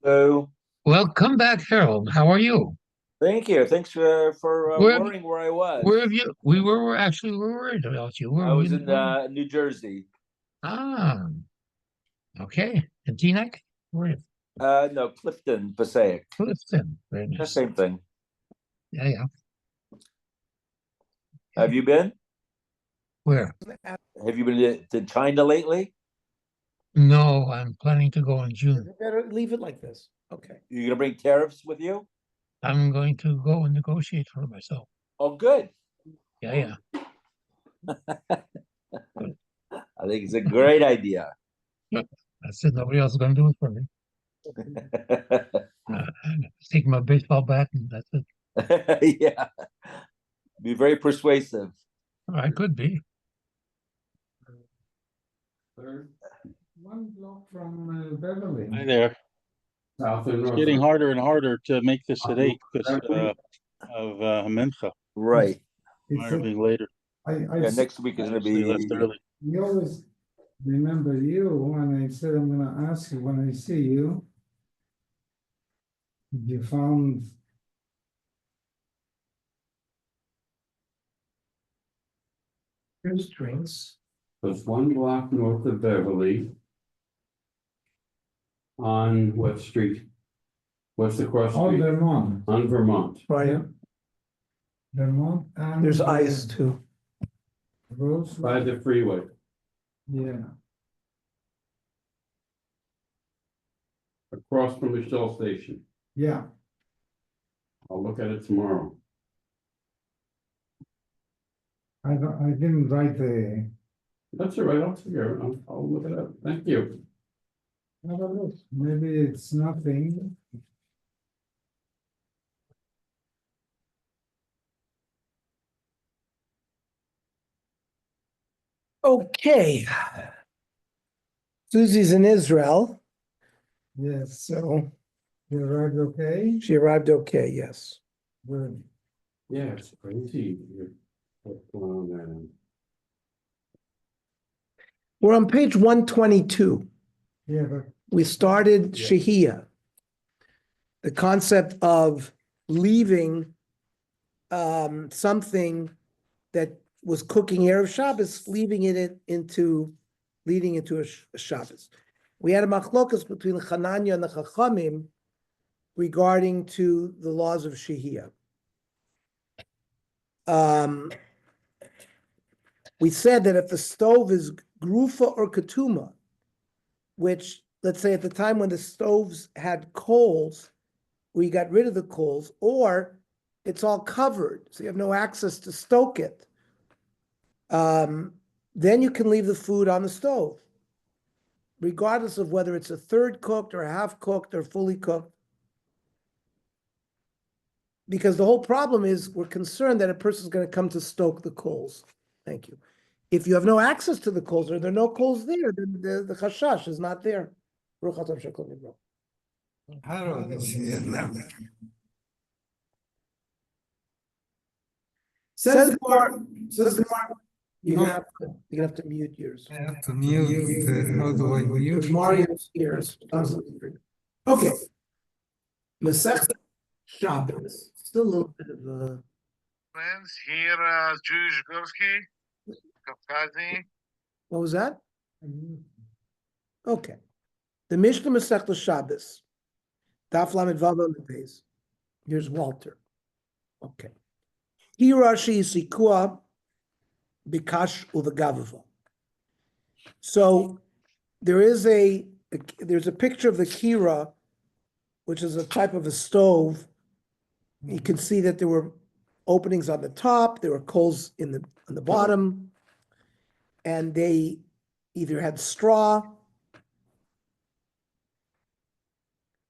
So Well, come back, Harold. How are you? thank you. Thanks for Where have you, worrying where I where was. have you? We were worried about you. Where I have was you in been? New Jersey. Ah, okay. In Teaneck? Where? No, Clifton, Passaic. Clifton. Very The nice. same thing. Yeah, yeah. Have Okay. you been? Where? Have you been to China lately? No, I'm planning to go in June. Better leave it like this. Okay. You gonna bring tariffs with you? I'm going to go and negotiate for myself. Oh, good. Yeah, yeah. I think it's a great idea. I said nobody else is going to do it for me. Take my baseball bat and that's it. Yeah, be very persuasive. I could be. Third, one block from Beverly. Hi there. South and It's north. getting harder and harder to make this at 8 because of Mincha Right. arriving later. Yeah, next week is gonna Actually left be. early. You always remember you when I said I'm gonna ask you when I see you. You found Here's drinks. There's one block north of Beverly. On what street? What's the cross all street? Vermont, On Vermont. Right. Vermont and. There's ice too. Rose, By the freeway. yeah, Across from the Shell station. yeah, I'll look at it tomorrow. I didn't write the. That's all right, I'll figure it out. I'll look it up. Thank you. Have a look, maybe it's nothing. Okay. Susie's in Israel, Yes, so you arrived okay? she arrived okay, yes. Good. Yeah, it's crazy. What's going on there? We're on page 122. Yeah, but We started Yeah. Shehiya. The concept of leaving something that was cooking erev Shabbos, leading into a Shabbos. We had a machlokas between Chananya and the Chachamim regarding to the laws of Shehiya. We said that if the stove is grufa or ketuma, which let's say at the time when the stoves had coals, we got rid of the coals, or it's all covered, so you have no access to stoke it. Then you can leave the food on the stove, regardless of whether it's a third cooked or half cooked or fully cooked. Because the whole problem is we're concerned that a person's going to come to stoke the coals. Thank you. If you have no access to the coals or there are no coals there, then the chashash is not there. Harold is here now. Says the Gemara, you're gonna have to mute yours. I have to mute, how do I mute? Mario's ears. Okay. Masechta Shabbos. Still a little bit of a. Friends, here, Jewish Gursky, Kafkazi. What was that? Okay. The Mishnah Masechta Shabbos. Daf Lamed Vav Amud Beis. Here's Walter. Okay. Here Rashi Sikua Bikash Uvagavava. So there's a picture of the kira, which is a type of a stove. You can see that there were openings on the top, there were coals on the bottom, and they either had straw.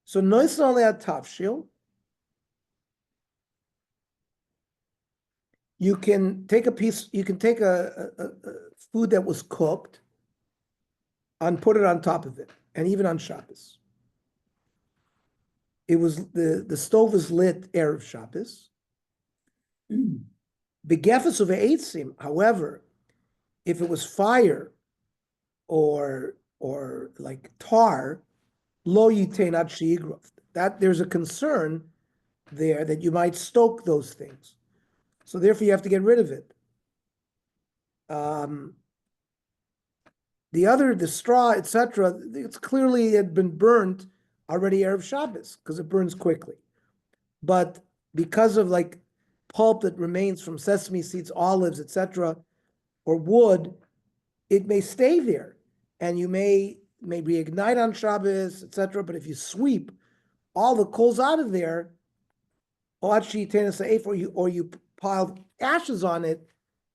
So nois only had tafshil. You can take a food that was cooked and put it on top of it, and even on Shabbos. It was the stove is lit erev Shabbos. Begefes of eitzim, however, if it was fire or like tar, Lo yitain ad sheyigrov. That there's a concern there that you might stoke those things. So therefore you have to get rid of it. The straw, etc., it's clearly had been burnt already erev Shabbos because it burns quickly. But because of like pulp that remains from sesame seeds, olives, etc., or wood, it may stay there, and you may reignite on Shabbos, etc. But if you sweep all the coals out of there, or you pile ashes on it,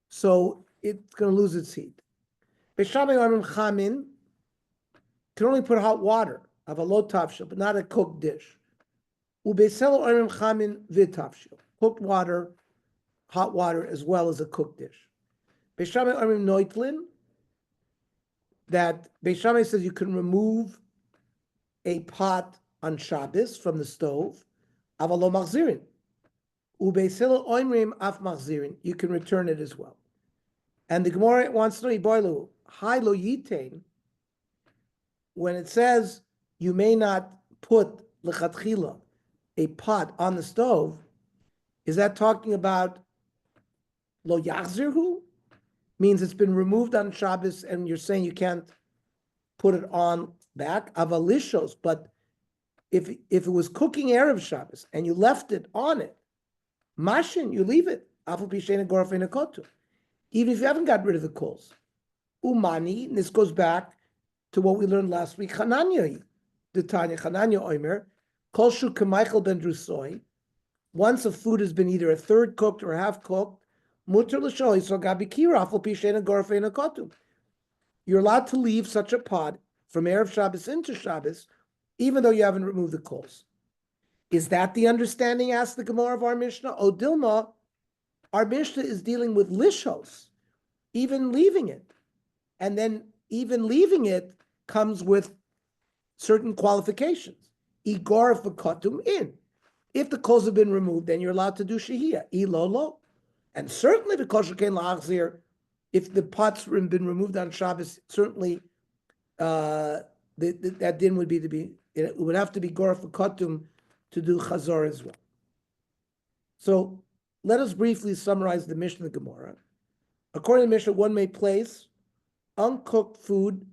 so it's going to lose its heat. Beishamay Amrim Chamin can only put hot water of a low tafshil, but not a cooked dish. Ubeiselo Amrim Chamin v'tafshil, cooked water, hot water as well as a cooked dish. Beishamay Amrim Noitlin, that Beishamay says you can remove a pot on Shabbos from the stove, avalo machzirin. Ubeiselo Amrim af machzirin, you can return it as well. And the Gemara wants to know, Iboilu, Hi lo yitain, when it says you may not put lechatchila, a pot on the stove, is that talking about lo yachzirhu? Means it's been removed on Shabbos and you're saying you can't put it on back? Avalishos, but if it was cooking erev Shabbos and you left it on it, mashin, you leave it. Even if you haven't got rid of the coals. Umani, and this goes back to what we learned last week. Chananya, the Tanya, Chananya Omer, Kolshu Kamichael ben Drusoy. Once a food has been either a third cooked or half cooked, Mutter l'shoy so gabikira afal pishena gorfeina kotum. You're allowed to leave such a pot from erev Shabbos into Shabbos, even though you haven't removed the coals. Is that the understanding? Asked the Gemara of our Mishnah. O Dilma, our Mishnah is dealing with lishos, even leaving it. And then even leaving it comes with certain qualifications. Igor v'kotum in. If the coals have been removed, then you're allowed to do shehiya. Ilolo. And certainly because you can la'achzir, if the pots have been removed on Shabbos, certainly that din would be it would have to be goraf v'kotum to do chazor as well. So let us briefly summarize the Mishnah Gemara. According to the Mishnah, one may place uncooked food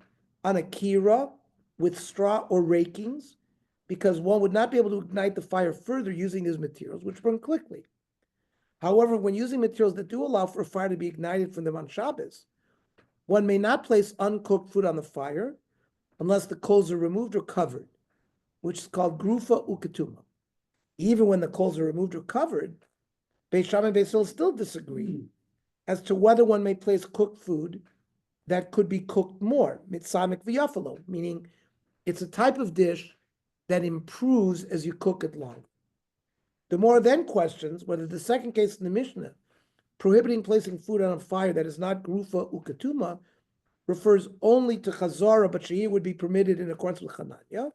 on a kira with straw or rakings, because one would not be able to ignite the fire further using these materials, which burn quickly. However, when using materials that do allow for a fire to be ignited from them on Shabbos, one may not place uncooked food on the fire unless the coals are removed or covered, which is called grufa uketuma. Even when the coals are removed or covered, Beis Shammai and Beis Hillel still disagree as to whether one may place cooked food that could be cooked more, mitzamek v'yafalo, meaning it's a type of dish that improves as you cook it long. The more then questions whether the second case in the Mishnah, prohibiting placing food on a fire that is not grufa uketuma, refers only to chazara, but shehiya would be permitted in accordance with Chananya,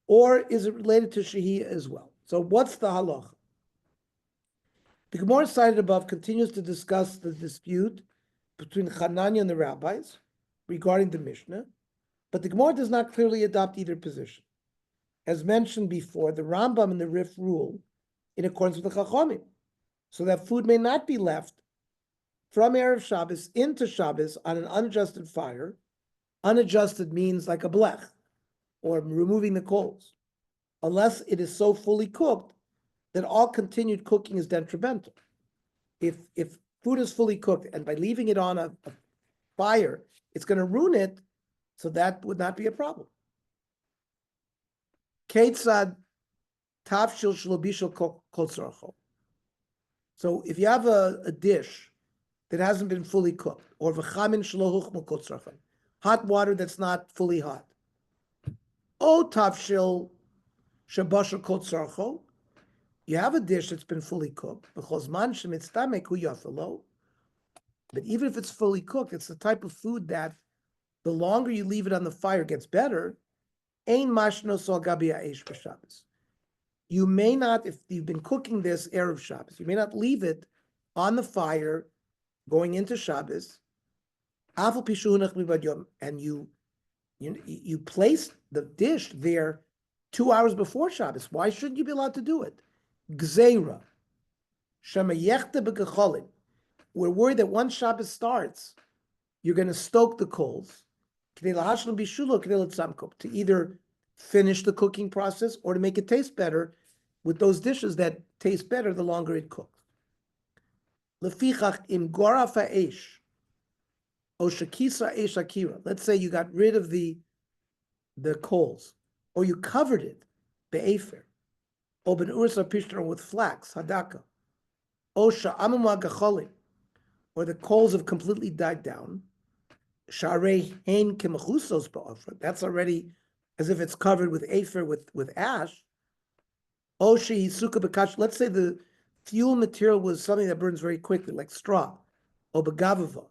or is it related to shehiya as well? So what's the halacha? The Gemara cited above continues to discuss the dispute between Chananya and the rabbis regarding the Mishnah, but the Gemara does not clearly adopt either position. As mentioned before, the Rambam and the Rif rule in accordance with the Chachamim, so that food may not be left from erev Shabbos into Shabbos on an unadjusted fire. Unadjusted means like a blech, or removing the coals, unless it is so fully cooked that all continued cooking is detrimental. If food is fully cooked and by leaving it on a fire, it's going to ruin it, so that would not be a problem. Ketzad tafshil shelo bishul kol tzorcho. So if you have a dish that hasn't been fully cooked, or v'chamin shelo huchmo kol tzorcho, hot water that's not fully hot, o tafshil shebashal kol tzorcho, you have a dish that's been fully cooked, but even if it's fully cooked, it's the type of food that the longer you leave it on the fire gets better. You may not, if you've been cooking this erev Shabbos, you may not leave it on the fire going into Shabbos, and you place the dish there 2 hours before Shabbos. Why shouldn't you be allowed to do it? Gzeira. Shema yechte b'gecholim. We're worried that once Shabbos starts, you're going to stoke the coals to either finish the cooking process or to make it taste better with those dishes that taste better the longer it cooks. Lefichach im goraf ha'esh o shekisa esh akira. Let's say you got rid of the coals, or you covered it be'efer, or ben ursa pishtra with flax hadaka, o sha'amama gacholim, or the coals have completely died down. Sharei hein kemachusos ba'ofra. That's already as if it's covered with afer with ash. Oshi suka b'kash. Let's say the fuel material was something that burns very quickly, like straw, or begavava,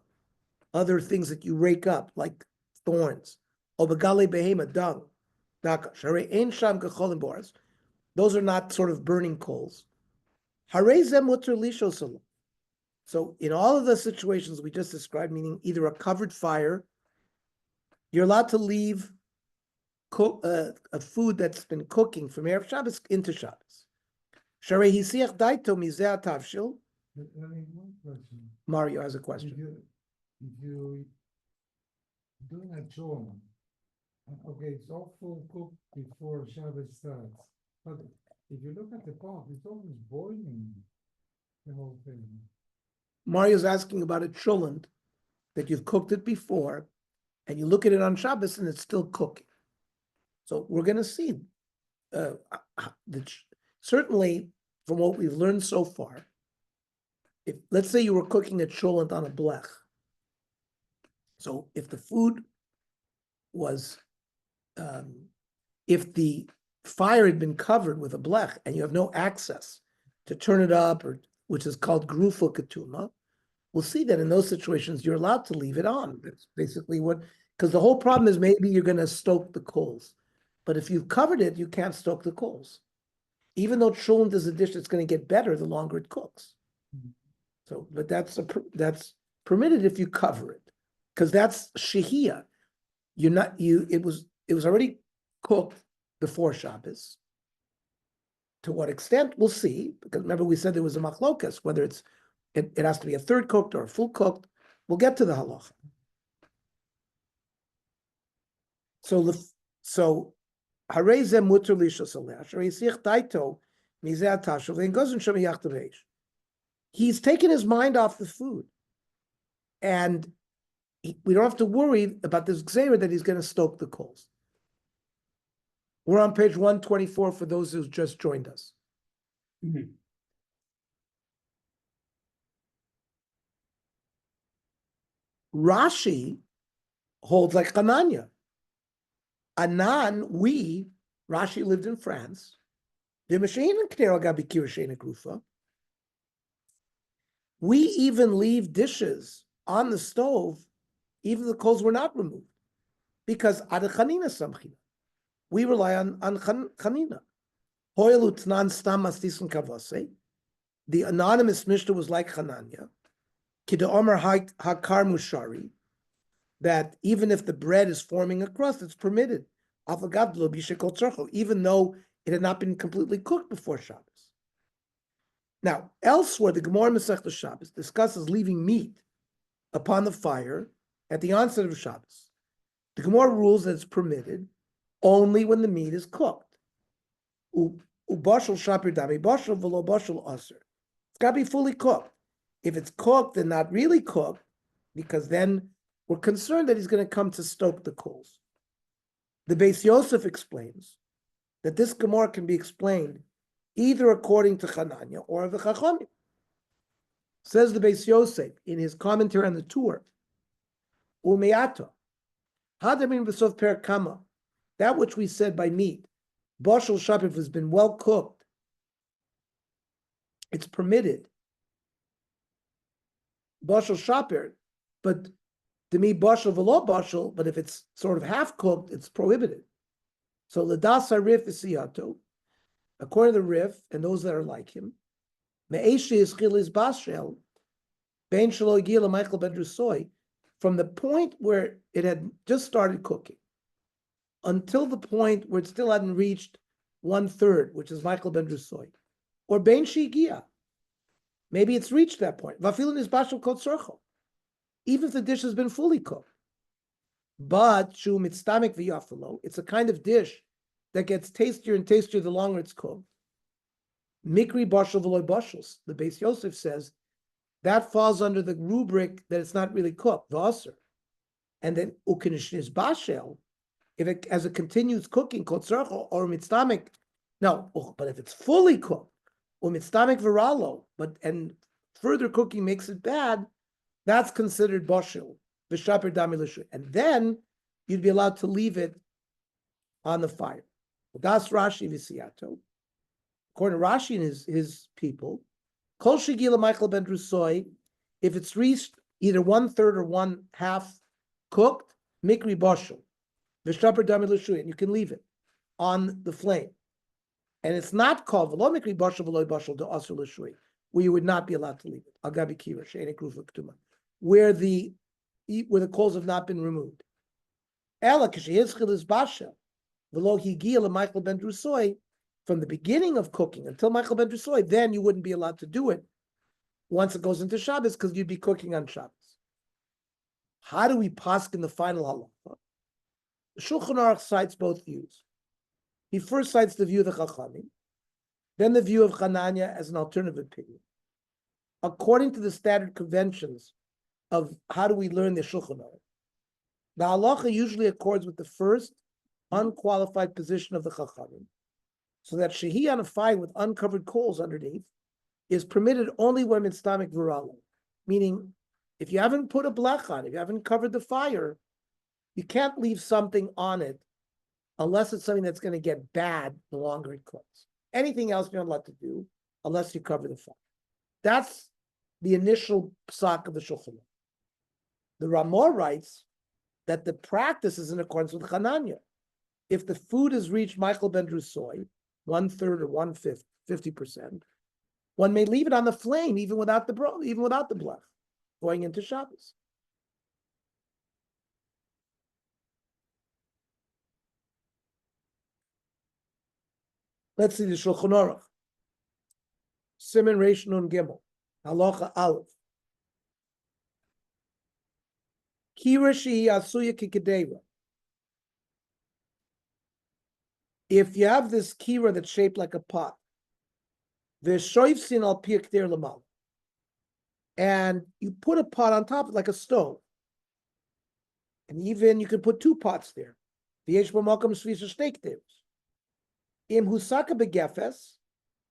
other things that you rake up, like thorns, or begale behema, dung. Daka sharei ein sham gecholim boras. Those are not sort of burning coals. Harei zem mutter lishosolo. So in all of the situations we just described, meaning either a covered fire, you're allowed to leave a food that's been cooking from erev Shabbos into Shabbos. Sharei hisiach daito mizeh tavshil. One question. Mario has a question. If you doing a chore, okay, it's all full cooked before Shabbos starts, but if you look at the pot, it's almost boiling, the whole thing. Mario's asking about a cholent that you've cooked it before, and you look at it on Shabbos and it's still cooking. So we're going to see, certainly from what we've learned so far, if let's say you were cooking a cholent on a blech, so if the food was, if the fire had been covered with a blech and you have no access to turn it up, or which is called grufa ketuma, we'll see that in those situations you're allowed to leave it on. That's basically what, because the whole problem is maybe you're going to stoke the coals, but if you've covered it, you can't stoke the coals. Even though cholent is a dish that's going to get better the longer it cooks. So, but that's permitted if you cover it, because that's shehiya. It was already cooked before Shabbos. To what extent, we'll see, because remember we said there was a machlokas, whether it has to be a third cooked or a full cooked. We'll get to the halacha. So harei zeh muter lishos aleh, asher yisich daito mizeh atashuv ve'en gozin shem yachtav eish. He's taken his mind off the food, and we don't have to worry about this gzeira that he's going to stoke the coals. We're on page 124 for those who just joined us. Rashi holds like Hananya. Anan, Rashi lived in France. We even leave dishes on the stove, even the coals were not removed, because ad chanina samchina. We rely on chanina. The anonymous Mishnah was like Hananya. Kida Omer Hakar Mushari, that even if the bread is forming a crust, it's permitted. Even though it had not been completely cooked before Shabbos. Now, elsewhere, the Gemara Masechta Shabbos discusses leaving meat upon the fire at the onset of Shabbos. The Gemara rules that it's permitted only when the meat is cooked. Ubashal shapir dami bashal v'lo bashal aser. It's got to be fully cooked. If it's cooked and not really cooked, because then we're concerned that he's going to come to stoke the coals. The Beis Yosef explains that this Gemara can be explained either according to Hananya or the Chachamim. Says the Beis Yosef in his commentary on the Torah, Umeata, Hadamin v'sof per kama, that which we said by meat, Bashal Shapir has been well cooked, it's permitted. Bashal Shapir, but to me, Bashal v'lo Bashal, but if it's sort of half cooked, it's prohibited. So Ladas HaRif is Siyato, according to the Rif and those that are like him, Me'eshi Yischil is Bashel, Ben Shalo Yigil Michael Ben Drusoy, from the point where it had just started cooking until the point where it still hadn't reached 1/3, which is Michael ben Drusoy, or bein shehiya. Maybe it's reached that point. Vafilin is bashal kol tzorcho, even if the dish has been fully cooked. But shu mitztamik v'yafalo, it's a kind of dish that gets tastier and tastier the longer it's cooked. Mikri bashal v'loy bashals. The Beis Yosef says that falls under the rubric that it's not really cooked, v'aser. And then ukinish is bashel, if it as it continues cooking, kol tzorcho or mitztamik. No, but if it's fully cooked, or mitztamik v'ralo, and further cooking makes it bad, that's considered bashil. And then you'd be allowed to leave it on the fire. Das Rashi v'siyato. According to Rashi and his people, kol shegila Michael ben Drusoy, if it's reached either 1/3 or 1/2 cooked, mikri bashel, v'shaper dami l'shui, and you can leave it on the flame. And it's not called v'lo mikri bashel v'lo bashel to asur l'shui, where you would not be allowed to leave it. Agabi kira she'enik rufa ketuma, where the coals have not been removed. Ela k'sheyizchil is bashel v'lo higia l'Michael ben Drusoy, from the beginning of cooking until Michael ben Drusoy, then you wouldn't be allowed to do it once it goes into Shabbos, because you'd be cooking on Shabbos. How do we paskin the final halacha? The Shulchan Aruch cites both views. He first cites the view of the Chachamim, then the view of Hananya as an alternative opinion. According to the standard conventions of how do we learn the Shulchan Aruch, the halacha usually accords with the first unqualified position of the Chachamim, so that shehiya on a fire with uncovered coals underneath is permitted only when it's stomach viralo. Meaning, if you haven't put a blech on it, if you haven't covered the fire, you can't leave something on it unless it's something that's going to get bad the longer it cooks. Anything else you're not allowed to do unless you cover the fire. That's the initial psak of the Shulchan Aruch. The Ramah writes that the practice is in accordance with Hananya. If the food has reached Michael ben Drusoy, 1/3 or 1/5, 50%, one may leave it on the flame even without the blech, going into Shabbos. Let's see the Shulchan Aruch. Siman Reish Nun Gimel, Halacha Aleph. Kira shehi asuya kikadeva. If you have this kira that's shaped like a pot, v'shoifsin al pi k'der l'mal, and you put a pot on top like a stove, and even you can put 2 pots there. V'yesh b'makom shvisa shtei k'deros. Im husaka begefes,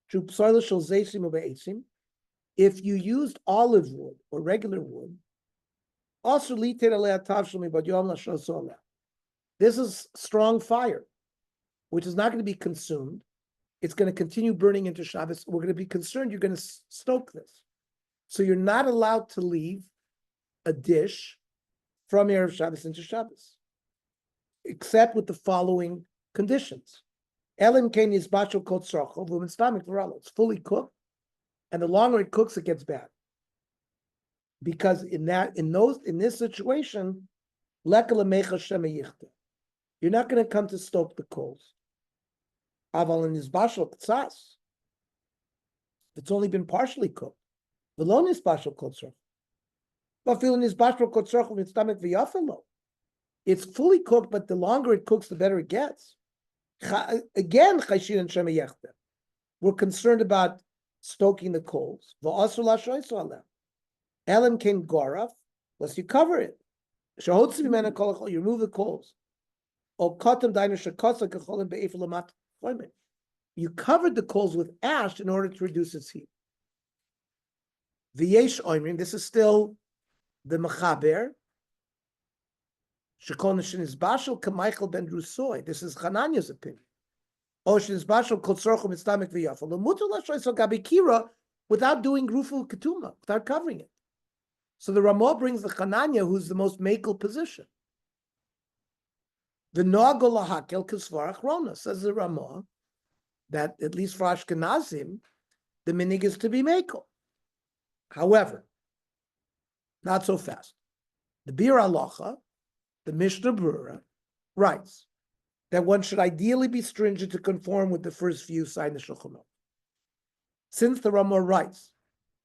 shu psoila shel zeisim u'be'etzim, if you used olive wood or regular wood, also liter alei atav shel mibad yom l'shos oleh. This is strong fire, which is not going to be consumed. It's going to continue burning into Shabbos. We're going to be concerned you're going to stoke this. So you're not allowed to leave a dish from erev Shabbos into Shabbos, except with the following conditions. Elim kein yizbachel kol tzorcho v'umin stamik v'ralo. It's fully cooked, and the longer it cooks, it gets bad. Because in this situation, leka l'mecha shema yichte. You're not going to come to stoke the coals. Aval in yizbachel k'tzas. It's only been partially cooked. V'lo nizbachel kol tzorcho. V'afil nizbachel kol tzorcho v'mitztamik v'yafelo. It's fully cooked, but the longer it cooks, the better it gets. Again, chayshin and shema yechte. We're concerned about stoking the coals. V'asur lashoyso alem. Elim ken goraf, unless you cover it. Shehotzi mimena kol hachol, you remove the coals. O katam dainu shekotza kecholim be'efel lamat choymen. You covered the coals with ash in order to reduce its heat. V'yesh oimrim, this is still the mechaber. Shekol neshin is bashel k'Michael ben Drusoy. This is Hananya's opinion. O shin is bashel kol tzorcho mitztamik v'yafel. L'mutu l'shoyso gabi kira, without doing grufu ketuma, without covering it. So the Ramah brings the Hananya, who's the most makel position. The Noagol lahakel kisvar achrona, says the Ramah, that at least for Ashkenazim, the minig is to be makel. However, not so fast. The Bir Halacha, the Mishnah Brura, writes that one should ideally be stringent to conform with the first view cited in the Shulchan Aruch. Since the Ramah writes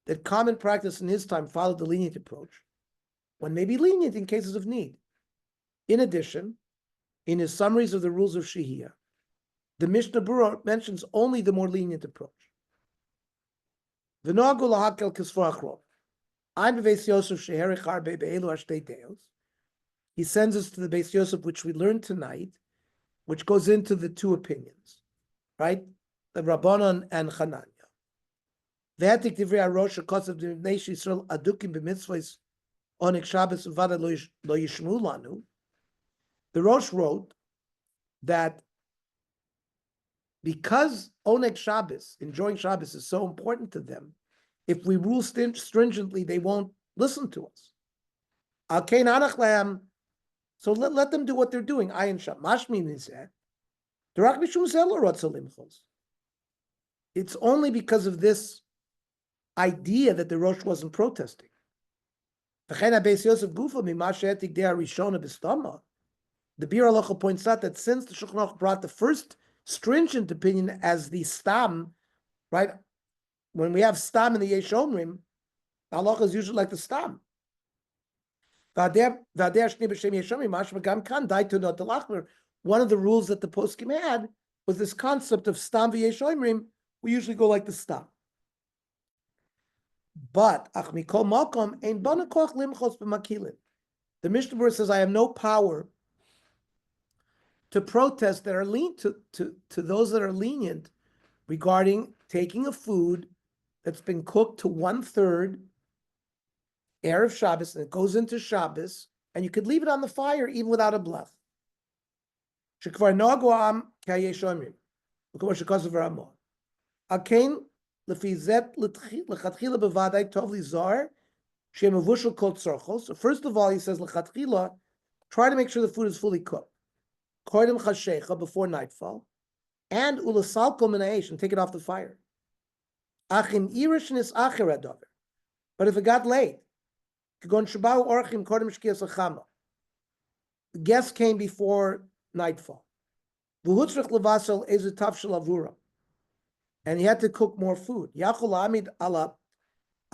that common practice in his time followed the lenient approach, one may be lenient in cases of need. In addition, in his summaries of the rules of Shehiya, the Mishnah Berurah mentions only the more lenient approach. V'nogu lahakel kisfor achrov. Ein b'Beis Yosef sheherich harbe be'elu hashtei deos. He sends us to the Beis Yosef, which we learned tonight, which goes into the two opinions, right? The Rabbanon and Chananya. V'etik divrei HaRosh shekosav d'nei Yisrael adukim b'mitzvos onik Shabbos v'vada lo yishmu lanu. The Rosh wrote that because Oneg Shabbos, enjoying Shabbos, is so important to them, if we rule stringently, they won't listen to us. Al kein anach lehem, so let them do what they're doing. Ayin Sham. Mashmin said, D'rak mishum zeh lo rotza limchos. It's only because of this idea that the Rosh wasn't protesting. V'chein HaBeis Yosef gufa mima she'etik dei harishona b'stama. The Bir Halacha points out that since the Shulchan Aruch brought the first stringent opinion as the stam, right? When we have stam in the Yesh Omrim, the halacha is usually like the stam. One of the rules that the poskim had was this concept of stam v'yesh omrim. We usually go like the stam. But the Mishnah Berurah says, I have no power to protest that are to those that are lenient regarding taking a food that's been cooked to 1/3 erev Shabbos and it goes into Shabbos, and you could leave it on the fire even without a blech. Shekvar nogu am kayesh omrim, because of Ramah. Akein lefizet lechatchila bevadai tov lizar shem avushal kol tzorchos. So first of all, he says lechatchila, try to make sure the food is fully cooked. Koydem chashecha, before nightfall, and ulasalko minayish, and take it off the fire. Achim irish nis acher adover. But if it got late, the guest came before nightfall. And he had to cook more food. Yachol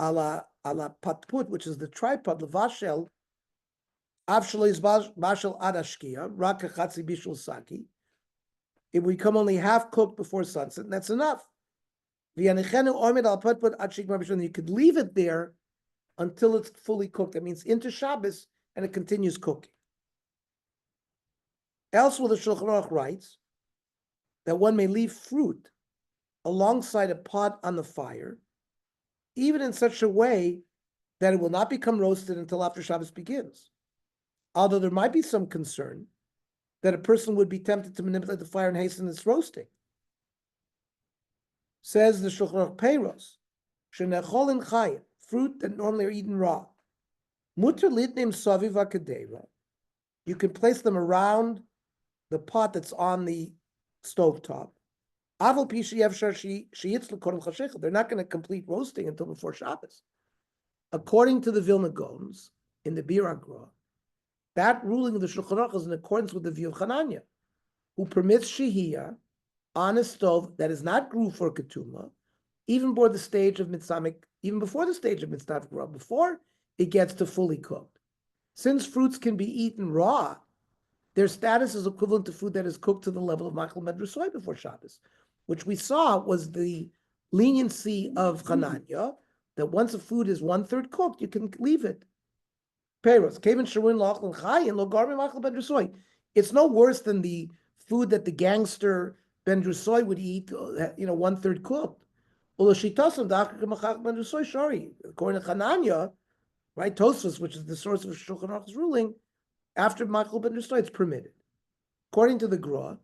ala patput, which is the tripod, levashel, avshalo bashel adashkia, rakachatzi bishul saki. It would come only half cooked before sunset, and that's enough. You could leave it there until it's fully cooked. That means into Shabbos, and it continues cooking. Elsewhere, the Shulchan Aruch writes that one may leave fruit alongside a pot on the fire, even in such a way that it will not become roasted until after Shabbos begins. Although there might be some concern that a person would be tempted to manipulate the fire and hasten its roasting. Says the Shulchan Aruch Peiros, shenechol in chayim, fruit that normally are eaten raw. Mutter litnim saviv hakadera. You can place them around the pot that's on the stovetop. Aval pi sheyefshar sheyitz l'kodem chashecha. They're not going to complete roasting until before Shabbos. According to the Vilna Gaons in the Bir Agra, that ruling of the Shulchan Aruch is in accordance with the view of Chananya, who permits shehiya on a stove that is not grew for ketuma, even before the stage of mitzamik, even before the stage of mitzvah, before it gets to fully cooked. Since fruits can be eaten raw, their status is equivalent to food that is cooked to the level of machal medrasoy before Shabbos, which we saw was the leniency of Chananya, that once a food is 1/3 cooked, you can leave it. Peros, kaven sherwin lachlan chayin lo garmin machal medrasoy. It's no worse than the food that the gangster Ben Drusoy would eat, 1/3 cooked. According to Chananya, right, Tosfos, which is the source of Shulchan Aruch's ruling, after Machal Ben Drusoy, it's permitted. According to the Gra,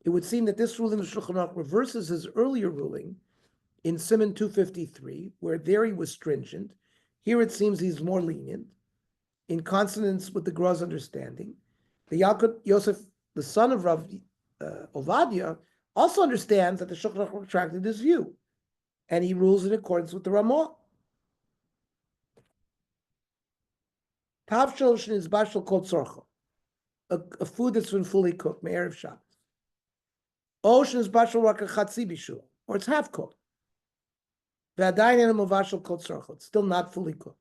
it would seem that this ruling of Shulchan Aruch reverses his earlier ruling in Siman 253, where there he was stringent. Here it seems he's more lenient, in consonance with the Gra's understanding. The Yaakov Yosef, the son of Rav Ovadia, also understands that the Shulchan Aruch retracted his view, and he rules in accordance with the Ramah. Tavshel shnizbashel kol tzorcha, a food that's been fully cooked, erev Shabbos. Ocean is bashal raka chatzi bishul, or it's half cooked. V'adayin enu mavashal kol tzorcha, it's still not fully cooked.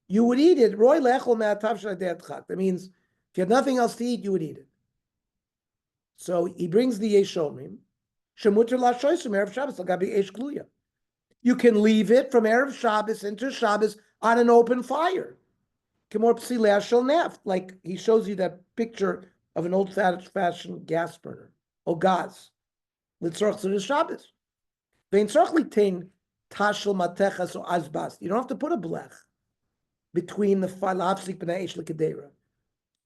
You would eat it. Roy lechol me'atav shel adei adchak. That means if you had nothing else to eat, you would eat it. So he brings the yeshomrim. Shemuter lashoysim erev Shabbos lagabi eish gluya. You can leave it from erev Shabbos into Shabbos on an open fire. Kemor psilei shel neft, like he shows you that picture of an old-fashioned gas burner or gas. Litzorch to the Shabbos. Vein tzorch litain tashel matechas or azbas. You don't have to put a blech between the falafsik b'nai eish l'kedera.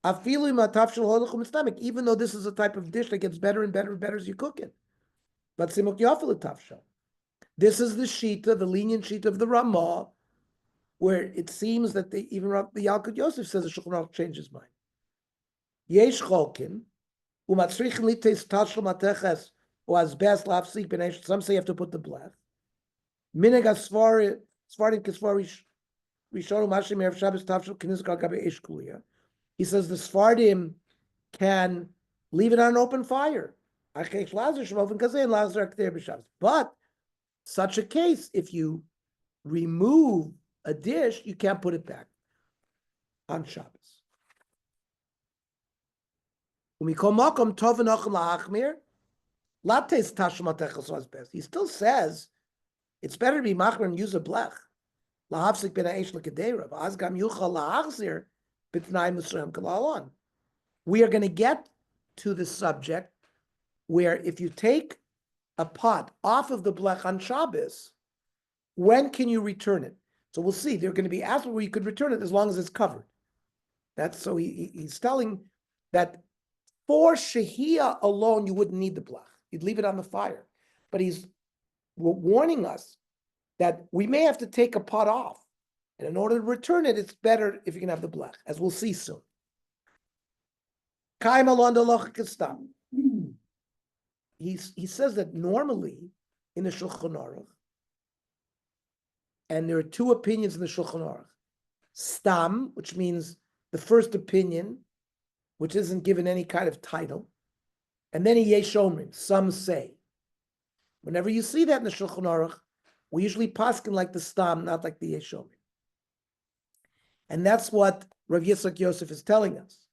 Afilu matav shel holach u'mitztamik. Even though this is a type of dish that gets better and better and better as you cook it. But simuk yafel tavshel. This is the shita, the lenient shita of the Ramah, where it seems that the Yalkut Yosef says the Shulchan Aruch changed his mind. Yesh cholkin umatzrichin lites tashel mateches or asbes lafsik b'nei. Some say you have to put the blech. Mineg asfarim kisfarish. He says the Sfardim can leave it on an open fire. But such a case, if you remove a dish, you can't put it back on Shabbos. He still says it's better to be machmer and use a blech. We are going to get to the subject where if you take a pot off of the blech on Shabbos, when can you return it? So we'll see. There are going to be aspects where you could return it as long as it's covered. That's so he's telling that for Shehiya alone, you wouldn't need the blech. You'd leave it on the fire. But he's warning us that we may have to take a pot off. And in order to return it, it's better if you can have the blech, as we'll see soon. He says that normally in the Shulchan Aruch, and there are two opinions in the Shulchan Aruch, Stam, which means the first opinion, which isn't given any kind of title, and then a Yesh Omrim, some say. Whenever you see that in the Shulchan Aruch, we usually paskin like the Stam, not like the Yesh Omrim. And that's what Rav Yitzchak Yosef is telling us,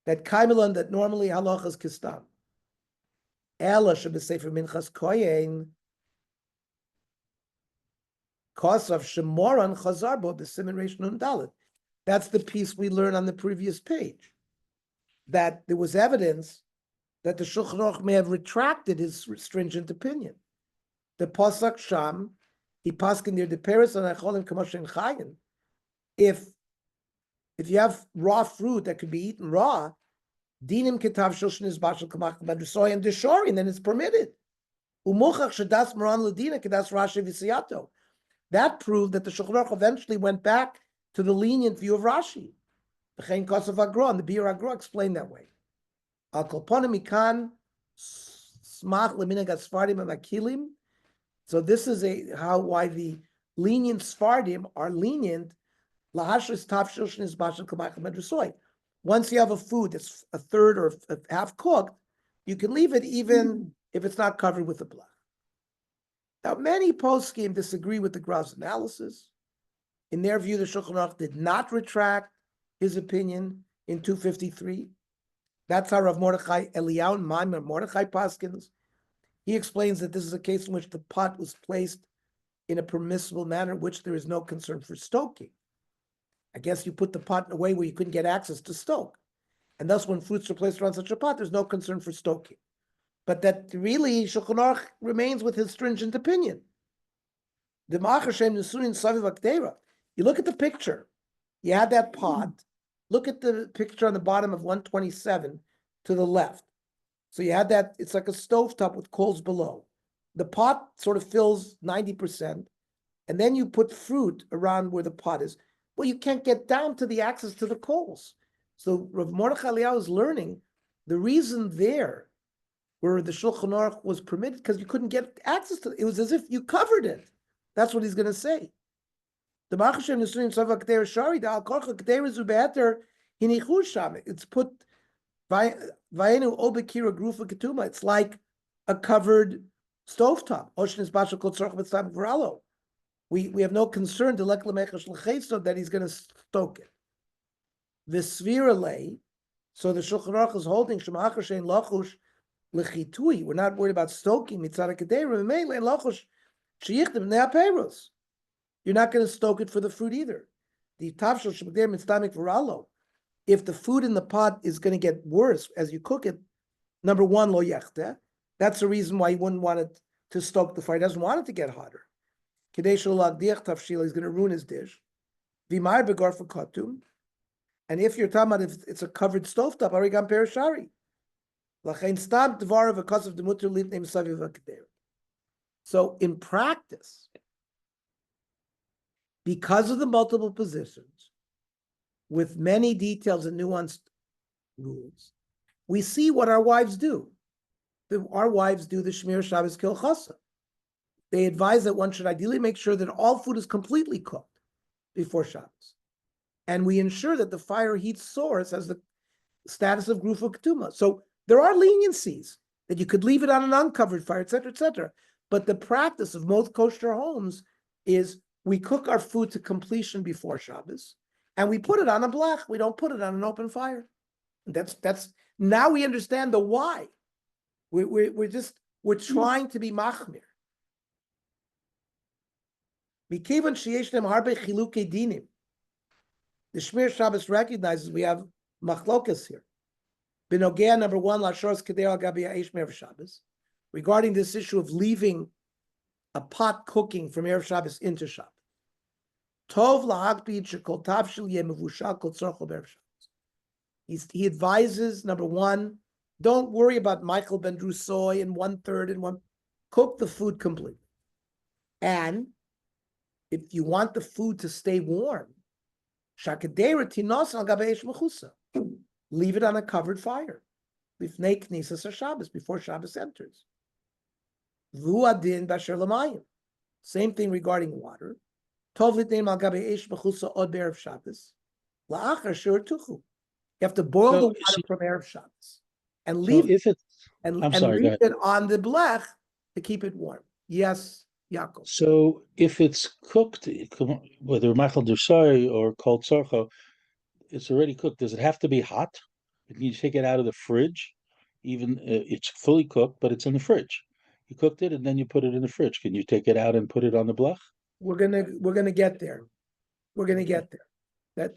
that Kaimelan, that normally halacha is kistam. Ela shebesefer minchas koyen kosav shemoran chazarbo b'simin reish nun dalet. That's the piece we learned on the previous page, that there was evidence that the Shulchan Aruch may have retracted his stringent opinion. The Pasuk Sham, he paskin near the Paris and Acholim Kamoshin Chayin. If you have raw fruit that could be eaten raw, dinim ketav shoshin is bashal kamach badrusoy and deshori, and then it's permitted. Umuchach shadas moran ladina kedas Rashi v'siyato. That proved that the Shulchan Aruch eventually went back to the lenient view of Rashi. The Chen Kosav Agro and the Bir Agro explained that way. Al kolponim mikan smach leminag asfardim and akilim. So this is why the lenient Sfardim are lenient. Once you have a food that's a third or half cooked, you can leave it even if it's not covered with the blech. Now, many poskim disagree with the Grav's analysis. In their view, the Shulchan Aruch did not retract his opinion in 253. That's how Rav Mordechai Eliyahu and Maimon Mordechai paskins. He explains that this is a case in which the pot was placed in a permissible manner, which there is no concern for stoking. I guess you put the pot in a way where you couldn't get access to stoke. And thus, when fruits are placed around such a pot, there's no concern for stoking. But that really, Shulchan Aruch remains with his stringent opinion. The you look at the picture. You had that pot. Look at the picture on the bottom of 127 to the left. So you had that, it's like a stovetop with coals below. The pot sort of fills 90%, and then you put fruit around where the pot is. Well, you can't get down to the access to the coals. So Rav Mordechai Eliyahu is learning the reason there where the Shulchan Aruch was permitted, because you couldn't get access to it. It was as if you covered it. That's what he's going to say. The Machashem Nesunim Tzava K'deir Shari, the Al Korcha K'deir Zubeheter Hinichu Sham. It's put Vayenu obekira grufa ketuma. It's like a covered stovetop. Oshin is bashal kol tzorch b'tzam v'ralo. We have no concern to leklemechash l'cheiso that he's going to stoke it. V'svirale, so the Shulchan Aruch is holding shemachar shein lachush l'chitui. We're not worried about stoking mitzad hakadeira v'meile lachush sheyichtem ne'aperos. You're not going to stoke it for the fruit either. The tavshel shemagder mitzdamek v'ralo. If the food in the pot is going to get worse as you cook it, number one, lo yechteh. That's the reason why you wouldn't want it to stoke the fire. He doesn't want it to get hotter. He's going to ruin his dish. And if you're talking about if it's a covered stovetop, arigam perishari. So in practice, because of the multiple positions, with many details and nuanced rules, we see what our wives do. Our wives do the Shmir Shabbos Hilchos. They advise that one should ideally make sure that all food is completely cooked before Shabbos. And we ensure that the fire heat source has the status of Grufa Ketuma. So there are leniencies that you could leave it on an uncovered fire, et cetera, et cetera. But the practice of most kosher homes is we cook our food to completion before Shabbos, and we put it on a blech. We don't put it on an open fire. That's now we understand the why. We're trying to be machmir. Mikevan sheyesh nem harbe chilukei dinim. The Shmir Shabbos recognizes we have machlokas here. Binogea number one, Lashor's Kedei al Gabi Ha'esh Erev Shabbos. Regarding this issue of leaving a pot cooking from Erev Shabbos into Shabbos. Tov lahakpid shekol tavshil yeh mevushal kol tzorcho b'Erev Shabbos. He advises, number one, don't worry about Michael Ben Drusoy and 1/3 and one. Cook the food completely. And if you want the food to stay warm, shakadera tinos al gabe esh mechusa. Leave it on a covered fire. Bifnei knisas Shabbos, before Shabbos enters. Vu adin basher lamayim. Same thing regarding water. Tov litneim al gabe esh mechusa od be'erev Shabbos. La'achar shur tuchu. You have to boil the water from Erev Shabbos and leave if it's, and I'm sorry, go leave ahead. it on the blech to keep it warm. Yes, Yaakov. So if it's cooked, whether Michael Dursai or Kol Tzorcho, it's already cooked. Does it have to be hot? Can you take it out of the fridge? Even it's fully cooked, but it's in the fridge. You cooked it and then you put it in the fridge. Can you take it out and put it on the blech? We're gonna get there. We're gonna get there.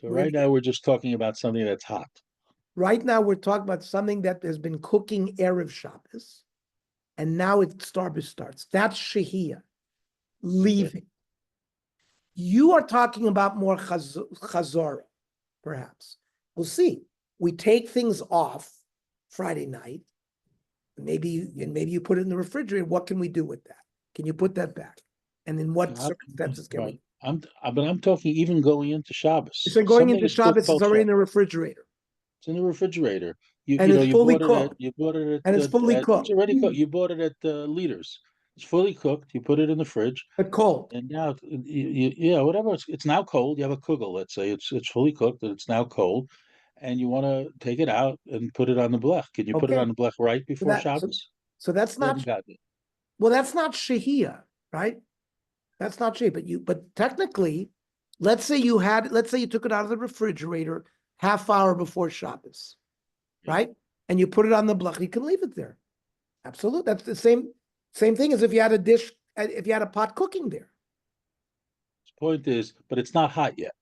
So right now we're just talking about something that's hot. Right now we're talking about something that has been cooking erev Shabbos, and now it starts. That's Shehiya, leaving. You are talking about more chazorah, perhaps. We'll see. We take things off Friday night. Maybe you put it in the refrigerator. What can we do with that? Can you put that back? And in what circumstances can we? But I'm talking even going into Shabbos. So going into Shabbos, it's already in the refrigerator. It's in the refrigerator. It's fully cooked. You bought it at, and it's fully cooked. It's already cooked. You bought it at Leaders. It's fully cooked. You put it in the fridge. But cold. And now, whatever. It's now cold. You have a kugel. Let's say it's fully cooked and it's now cold, and you want to take it out and put it on the blech. Can you put it on the blech right before Shabbos? So that's not. Well, that's not Shehiya, right? That's not Shehiya. But technically, let's say you took it out of the refrigerator half hour before Shabbos, right? And you put it on the blech. You can leave it there. Absolutely. That's the same thing as if you had a pot cooking there. The point is, but it's not hot yet.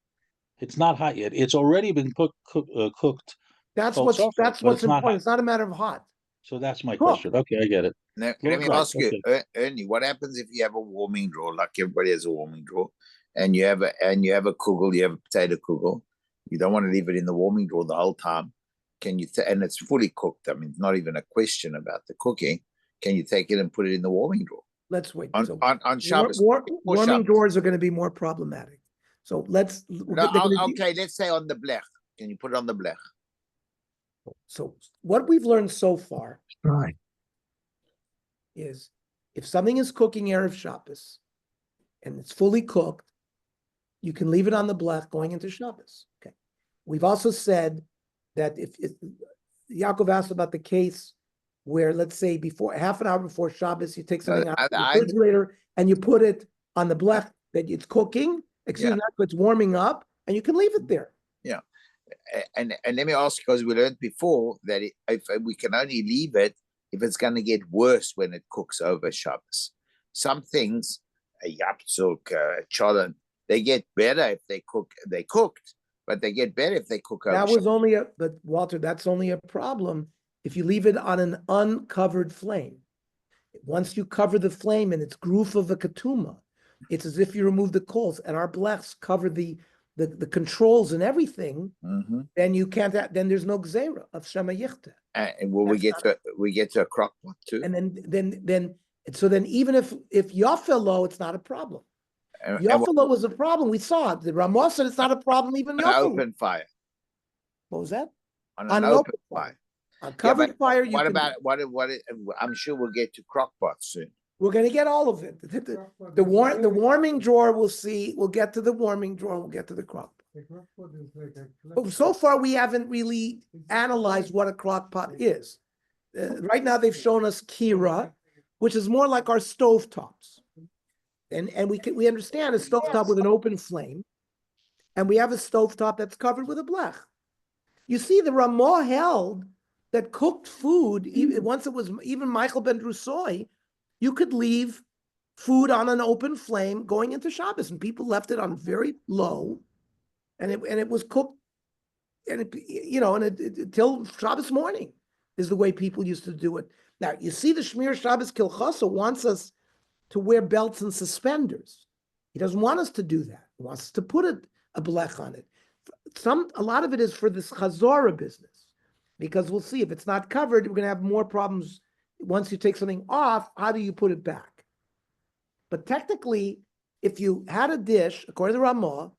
It's not hot yet. It's already been cooked. That's what's important. It's not a matter of hot. So that's my question. Okay, I get it. Now, let me ask you, Ernie, what happens if you have a warming drawer, like everybody has a warming drawer, and you have a kugel, you have a potato kugel, you don't want to leave it in the warming drawer the whole time. Can you? And it's fully cooked. I mean, it's not even a question about the cooking. Can you take it and put it in the warming drawer? Let's wait. On Shabbos. Warming drawers are going to be more problematic. So let's. Okay, let's say on the blech. Can you put it on the blech? So what we've learned so far, is if something is cooking erev Shabbos and it's fully cooked, you can leave it on the blech going into Shabbos. Okay. We've also said that if Yaakov asked about the case where, let's say, before half an hour before Shabbos, you take something out of the refrigerator and you put it on the blech that it's cooking. Excuse me, it's warming up, and you can leave it there. Yeah, and let me ask, because we learned before that if we can only leave it if it's going to get worse when it cooks over Shabbos. Some things, a yapsuk, cholent, they get better if they cooked, but they get better if they cook over That was Shabbos. only but Walter, that's only a problem if you leave it on an uncovered flame. Once you cover the flame and it's groof of a ketuma, it's as if you remove the coals, and our blechs cover the controls and everything. Mm-hmm. Then you can't. Then there's no gzeira of shema yichta. And will we get to a crock pot too? And then even if yafelo, it's not a problem. Yafelo was a problem. We saw it. The Ramah said it's not a problem even on yafelo. an open fire. What was that? On an open fire. On covered fire. What about what? I'm sure we'll get to crock pots soon. We're going to get all of it. The warming drawer, we'll see. We'll get to the warming drawer. We'll get to the crock pot. The crock pot is like But so far, we haven't really analyzed what a crock pot is. Right now, they've shown us kira, which is more like our stovetops. And we understand a stovetop with an open flame. And we have a stovetop that's covered with a blech. You see, the Ramah held that cooked food, once it was even Michael ben Drusoy, you could leave food on an open flame going into Shabbos, and people left it on very low, and it was cooked, and until Shabbos morning is the way people used to do it. Now you see, the Shmir Shabbos Kilchasa wants us to wear belts and suspenders. He doesn't want us to do that. He wants us to put a blech on it. A lot of it is for this chazorah business, because we'll see if it's not covered, we're going to have more problems. Once you take something off, how do you put it back? But technically, if you had a dish, according to Ramah,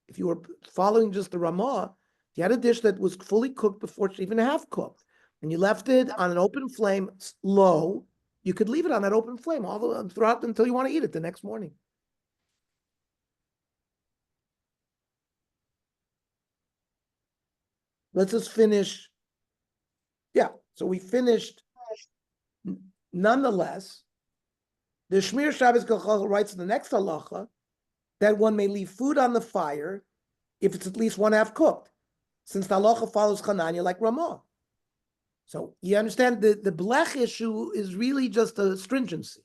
if you were following just the Ramah, if you had a dish that was fully cooked before it's even half cooked, and you left it on an open flame low, you could leave it on that open flame all the throughout until you want to eat it the next morning. Let's just finish. Yeah, so we finished. Nonetheless, the Shmir Shabbos Kilchasa writes in the next halacha that one may leave food on the fire if it's at least one half cooked, since the halacha follows Chananya like Ramah. So you understand the blech issue is really just a stringency.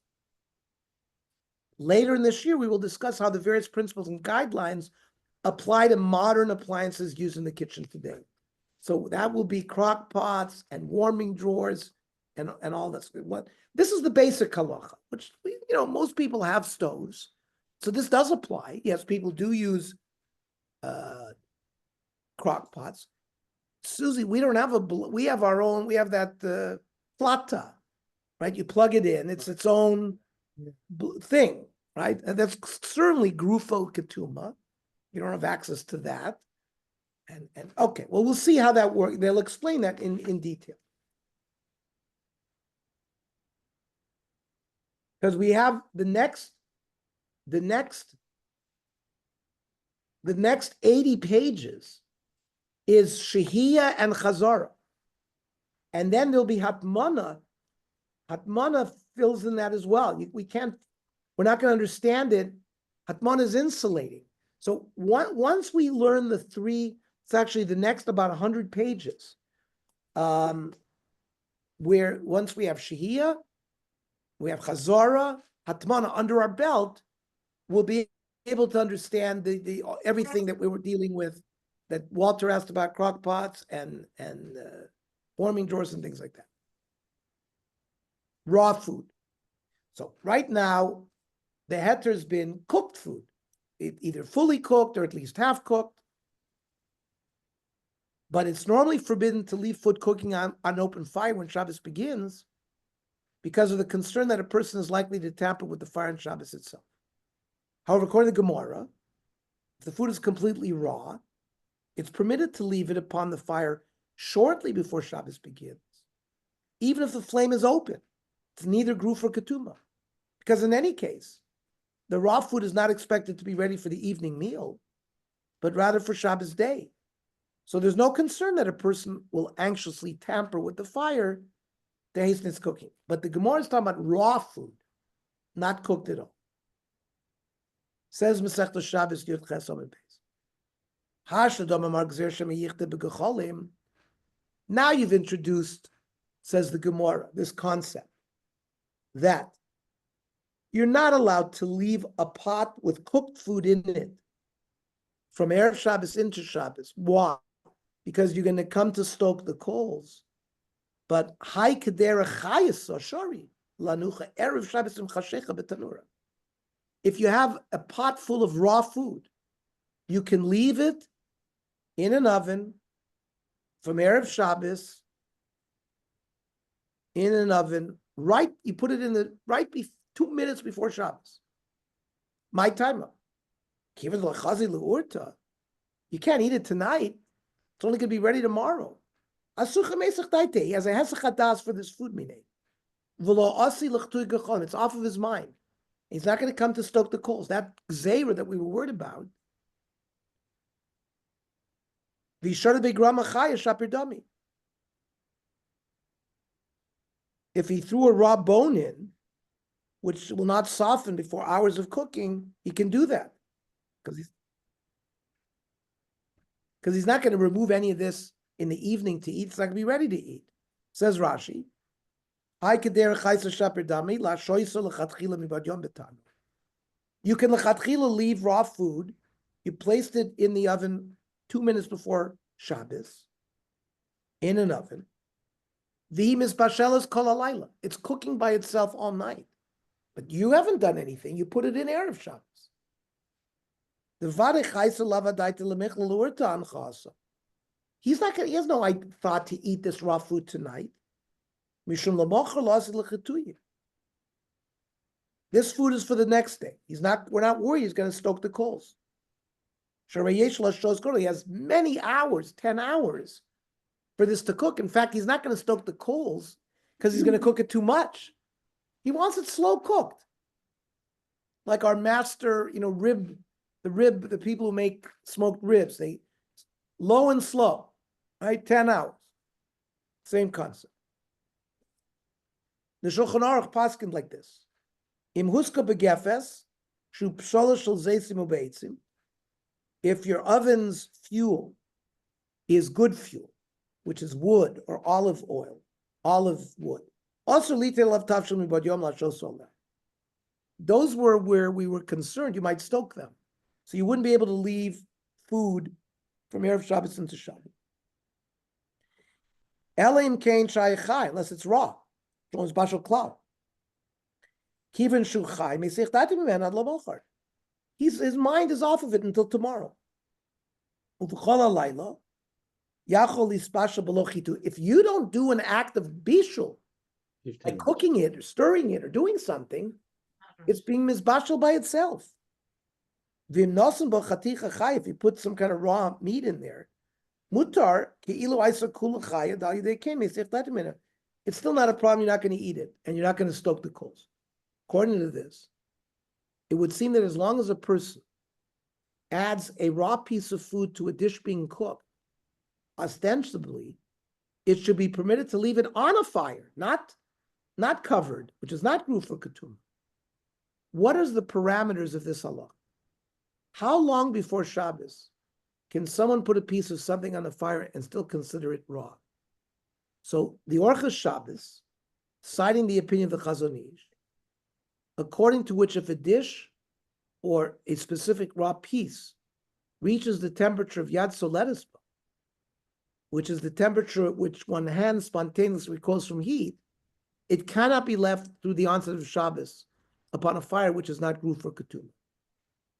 Later in this year, we will discuss how the various principles and guidelines apply to modern appliances used in the kitchen today. So that will be crock pots and warming drawers and all this. This is the basic halacha, which most people have stoves, so this does apply. Yes, people do use crock pots. Susie, we don't have we have our own. We have that plata, right? You plug it in; it's its own thing, right? And that's certainly grufo ketuma. You don't have access to that. And okay, well, we'll see how that works. They'll explain that in detail. Because we have the next 80 pages is Shehiya and Chazara. And then there'll be Hatmana. Hatmana fills in that as well. We're not going to understand it. Hatmana is insulating. So once we learn the three, it's actually the next about 100 pages, where once we have Shehiya, we have Chazara, Hatmana under our belt, we'll be able to understand the everything that we were dealing with, that Walter asked about crock pots and warming drawers and things like that. Raw food. So right now, the heter's been cooked food, either fully cooked or at least half cooked. But it's normally forbidden to leave food cooking on open fire when Shabbos begins, because of the concern that a person is likely to tamper with the fire on Shabbos itself. However, according to Gemara, if the food is completely raw, it's permitted to leave it upon the fire shortly before Shabbos begins, even if the flame is open. It's neither gruf or ketuma, because in any case, the raw food is not expected to be ready for the evening meal, but rather for Shabbos day. So there's no concern that a person will anxiously tamper with the fire to hasten its cooking. But the Gemara is talking about raw food, not cooked at all. Says Masechta Shabbos Yud Ches Amud Beis. Now you've introduced, says the Gemara, this concept that you're not allowed to leave a pot with cooked food in it from erev Shabbos into Shabbos. Why? Because you're going to come to stoke the coals. But hay kedera chayas shari lanucha erev Shabbos imchashecha betanura. If you have a pot full of raw food, you can leave it in an oven from erev Shabbos in an oven. Right, you put it in the 2 minutes before Shabbos. My time up. You can't eat it tonight. It's only going to be ready tomorrow. He has a hesach hadas for this food meaning. It's off of his mind. He's not going to come to stoke the coals. That gzeira that we were worried about. If he threw a raw bone in, which will not soften before hours of cooking, he can do that. Because he's not going to remove any of this in the evening to eat. It's not going to be ready to eat. Says Rashi, you can lechatchila leave raw food. You placed it in the oven 2 minutes before Shabbos, in an oven. It's cooking by itself all night. But you haven't done anything. You put it in erev Shabbos. He's not going. He has no thought to eat this raw food tonight. This food is for the next day. He's not. We're not worried. He's going to stoke the coals. He has many hours, 10 hours, for this to cook. In fact, he's not going to stoke the coals because he's going to cook it too much. He wants it slow cooked, like our master, the people who make smoked ribs, they low and slow, right? 10 hours. Same concept. The Shulchan Aruch paskin like this. Im huska begefes, shu pshola shel zeitzim ubeitzim. If your oven's fuel is good fuel, which is wood or olive oil, olive wood. Also, those were where we were concerned. You might stoke them. So you wouldn't be able to leave food from erev Shabbos into Shabbos. Elim kain shayachai, unless it's raw. It's bashal cloud. Kiven shuchai mesich datim men ad lamochar. His mind is off of it until tomorrow. If you don't do an act of bishul, like cooking it or stirring it or doing something, it's being mizbashal by itself. If you put some kind of raw meat in there, mutar it's still not a problem. You're not going to eat it, and you're not going to stoke the coals. According to this, it would seem that as long as a person adds a raw piece of food to a dish being cooked, ostensibly, it should be permitted to leave it on a fire, not covered, which is not gru for ketum. What is the parameters of this halach? How long before Shabbos can someone put a piece of something on the fire and still consider it raw? So the Hilchos Shabbos, citing the opinion of the Chazon Ish, according to which if a dish or a specific raw piece reaches the temperature of Yad Soletis, which is the temperature at which one hand spontaneously recoils from heat, it cannot be left through the onset of Shabbos upon a fire which is not gru for ketum.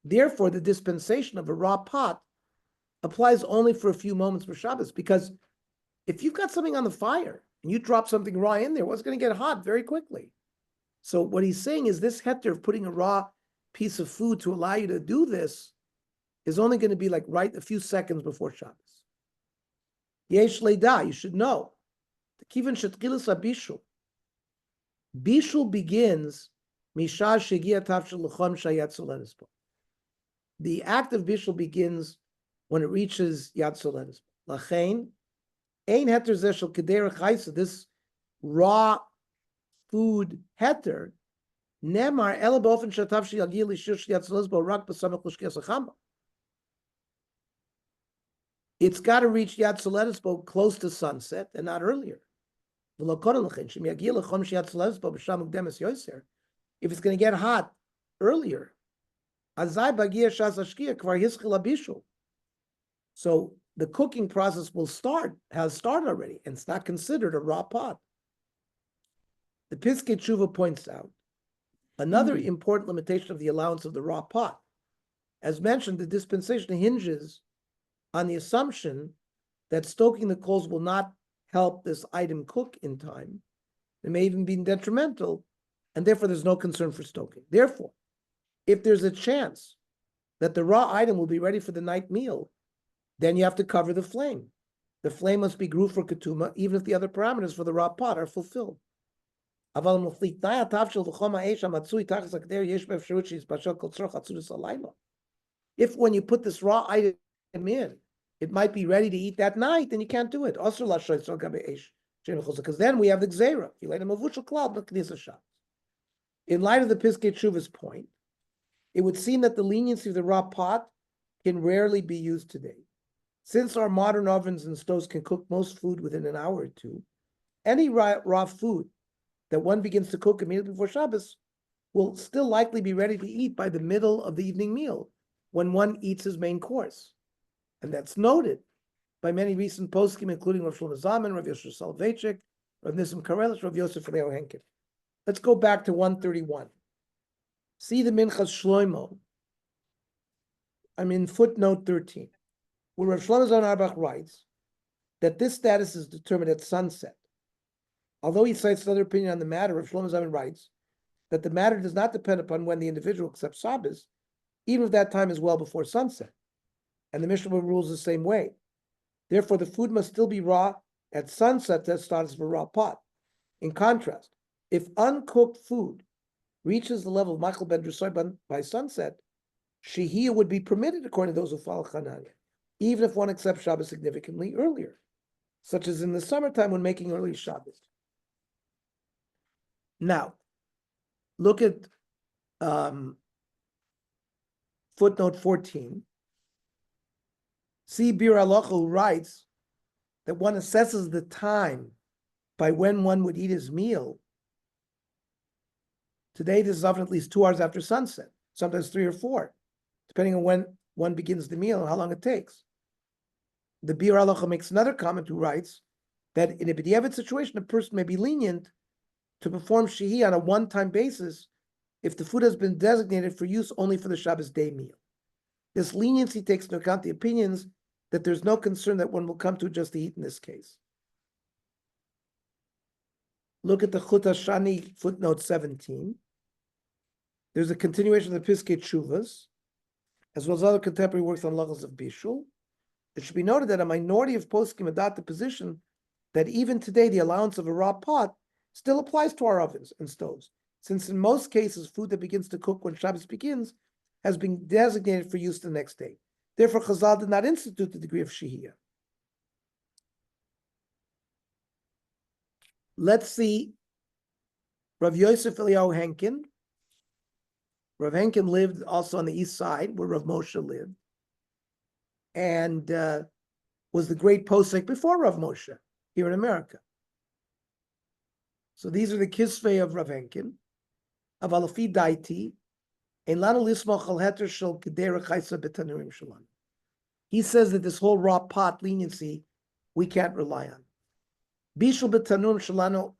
Therefore, the dispensation of a raw pot applies only for a few moments for Shabbos, because if you've got something on the fire and you drop something raw in there, well, it's going to get hot very quickly. So what he's saying is this heter of putting a raw piece of food to allow you to do this is only going to be like right a few seconds before Shabbos. Yesh leida, you should know. The kivan shetchilas bishul. Bishul begins misha shegia tavshel l'chom shayat soletis. The act of bishul begins when it reaches Yad Soletis. Lachain, ein heter zeh shel kederech chaysa, this raw food heter, nemar ela b'ofen shatav sheyagil lishur sheyatzalez bo rak b'samach l'shkias hachama. It's got to reach Yad Soledesbo close to sunset and not earlier. If it's going to get hot earlier, so the cooking process has started already, and it's not considered a raw pot. The Piskei Tshuva points out another important limitation of the allowance of the raw pot. As mentioned, the dispensation hinges on the assumption that stoking the coals will not help this item cook in time. It may even be detrimental, and therefore there's no concern for stoking. Therefore, if there's a chance that the raw item will be ready for the night meal, then you have to cover the flame. The flame must be grew for ketuma, even if the other parameters for the raw pot are fulfilled. If when you put this raw item in, it might be ready to eat that night, then you can't do it. Because then we have the gzeira. In light of the Piskei Tshuva's point, it would seem that the leniency of the raw pot can rarely be used today. Since our modern ovens and stoves can cook most food within an hour or two, any raw food that one begins to cook immediately before Shabbos will still likely be ready to eat by the middle of the evening meal when one eats his main course. And that's noted by many recent poskim, including Rav Shlomo Zalman, Rav Yosef Soloveitchik, Rav Nissim Karelitz, Rav Yosef Eliyahu Henkin. Let's go back to 131. See the Minchas Shlomo. I'm in footnote 13, where Rav Shlomo Zalman Auerbach writes that this status is determined at sunset. Although he cites another opinion on the matter, Rav Shlomo Zalman writes that the matter does not depend upon when the individual accepts Shabbos, even if that time is well before sunset. And the Mishnah rules the same way. Therefore, the food must still be raw at sunset as status of a raw pot. In contrast, if uncooked food reaches the level of Machal ben Drusoy by sunset, Shehiya would be permitted according to those who follow Chananya, even if one accepts Shabbos significantly earlier, such as in the summertime when making early Shabbos. Now, look at footnote 14. See Bir Halacha, who writes that one assesses the time by when one would eat his meal. Today, this is often at least 2 hours after sunset, sometimes 3 or 4, depending on when one begins the meal and how long it takes. The Bir Halacha makes another comment who writes that in a b'diavad situation, a person may be lenient to perform Shehiya on a one-time basis if the food has been designated for use only for the Shabbos day meal. This leniency takes into account the opinions that there's no concern that one will come to just to eat in this case. Look at the Chut HaShani footnote 17. There's a continuation of the Piskei Tshuvas, as well as other contemporary works on levels of Bishul. It should be noted that a minority of poskim adopt the position that even today the allowance of a raw pot still applies to our ovens and stoves, since in most cases food that begins to cook when Shabbos begins has been designated for use the next day. Therefore, Chazal did not institute the degree of Shehiya. Let's see Rav Yosef Eliyahu Henkin. Rav Henkin lived also on the east side where Rav Moshe lived, and was the great posek before Rav Moshe here in America. So these are the kisvei of Rav Henkin. Avalafi daiti. He says that this whole raw pot leniency we can't rely on. Bishul b'tanur shalanu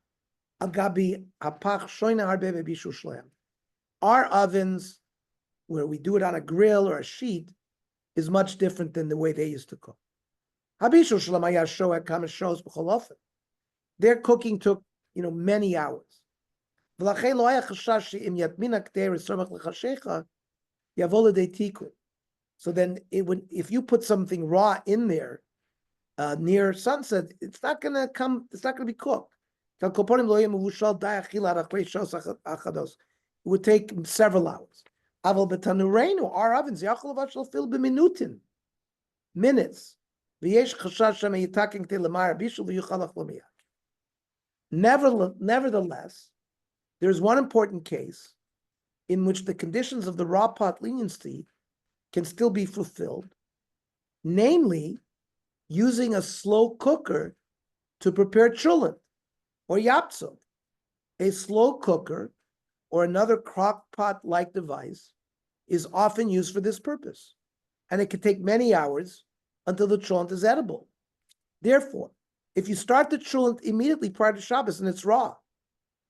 agabi hapach shoyna harbe b'bishul shleim. Our ovens, where we do it on a grill or a sheet, is much different than the way they used to cook. Habishul shleim hayah shoah kama shows b'chol ofen. Their cooking took, many hours. So then if you put something raw in there near sunset, it's not going to be cooked. It would take several hours. Our ovens, minutes. V'yesh chashash shema yitaking te l'mar bishul v'yuchalach l'miyach. Nevertheless, there's one important case in which the conditions of the raw pot leniency can still be fulfilled, namely, using a slow cooker to prepare cholent or yapsel. A slow cooker or another crock pot-like device is often used for this purpose, and it can take many hours until the cholent is edible. Therefore, if you start the cholent immediately prior to Shabbos and it's raw,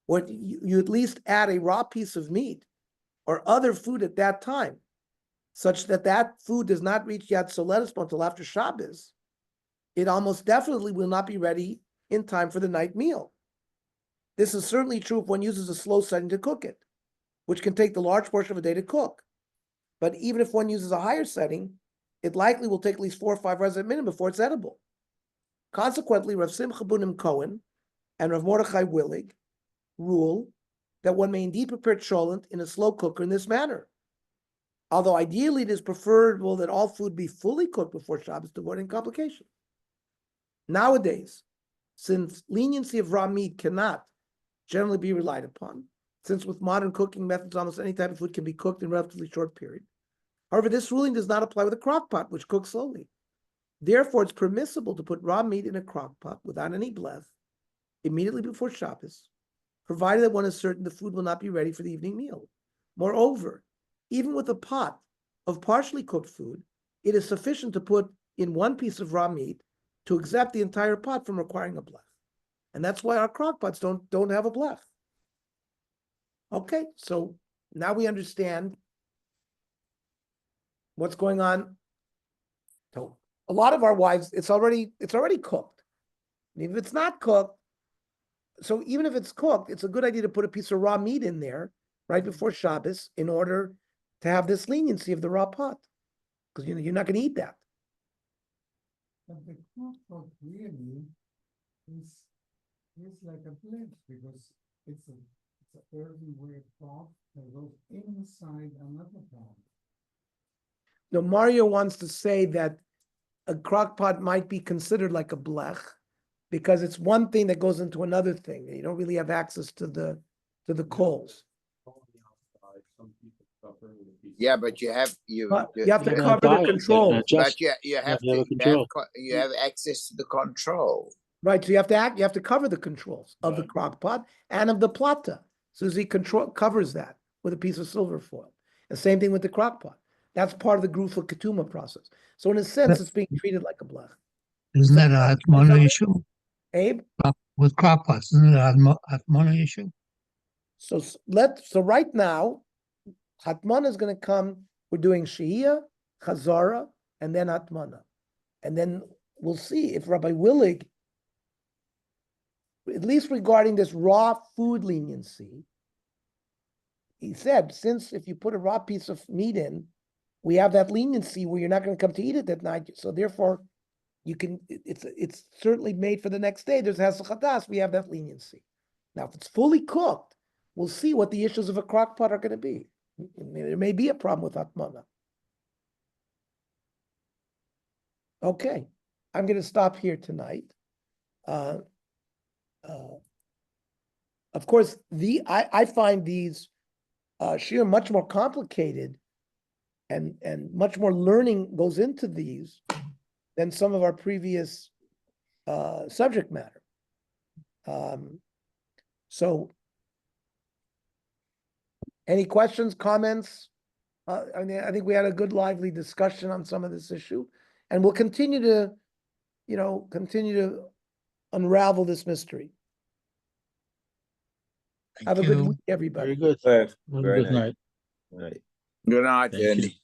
or you at least add a raw piece of meat or other food at that time, such that that food does not reach Yad Soletis until after Shabbos, it almost definitely will not be ready in time for the night meal. This is certainly true if one uses a slow setting to cook it, which can take the large portion of a day to cook. But even if one uses a higher setting, it likely will take at least 4 or 5 hours at minimum before it's edible. Consequently, Rav Simcha Bunim Cohen and Rav Mordechai Willig rule that one may indeed prepare cholent in a slow cooker in this manner. Although ideally it is preferable that all food be fully cooked before Shabbos to avoid any complication. Nowadays, since leniency of raw meat cannot generally be relied upon, since with modern cooking methods almost any type of food can be cooked in a relatively short period. However, this ruling does not apply with a crock pot, which cooks slowly. Therefore, it's permissible to put raw meat in a crock pot without any blech immediately before Shabbos, provided that one is certain the food will not be ready for the evening meal. Moreover, even with a pot of partially cooked food, it is sufficient to put in one piece of raw meat to exempt the entire pot from requiring a blech. And that's why our crock pots don't have a blech. Okay, so now we understand what's going on. So a lot of our wives, it's already cooked. And if it's not cooked, so even if it's cooked, it's a good idea to put a piece of raw meat in there right before Shabbos in order to have this leniency of the raw pot, because you're not going to eat that. But the crock pot really is like a blech because it's an earthenware pot that goes inside another pot. Now, Mario wants to say that a crock pot might be considered like a blech because it's one thing that goes into another thing. You don't really have access to the coals. Yeah, but you have You have to Yeah, cover the diet, controls. just- but you have you have a to control. you have access to the control. Right, so you have to cover the controls of the crock pot and of the plata. Susie covers that with a piece of silver foil. The same thing with the crock pot. That's part of the Grufa Ketuma process. So in a sense, it's being treated like a blech. Isn't that a Hatmona issue? Abe? With crock pots, isn't it a Hatmona issue? So right now, Hatmana is going to come. We're doing Shehiya, Chazara, and then Hatmana. And then we'll see if Rabbi Willig, at least regarding this raw food leniency, he said, since if you put a raw piece of meat in, we have that leniency where you're not going to come to eat it that night. So therefore, you can. It's certainly made for the next day. There's Hesach Hadas. We have that leniency. Now, if it's fully cooked, we'll see what the issues of a crock pot are going to be. There may be a problem with Atmana. Okay, I'm going to stop here tonight. Of course, I find these shiur much more complicated, and much more learning goes into these than some of our previous subject matter. So, any questions, comments? I think we had a good, lively discussion on some of this issue, and we'll continue to unravel this mystery. Have a good week, everybody. Very good. Very Good nice. night. Right. Good night, Thank you. Andy.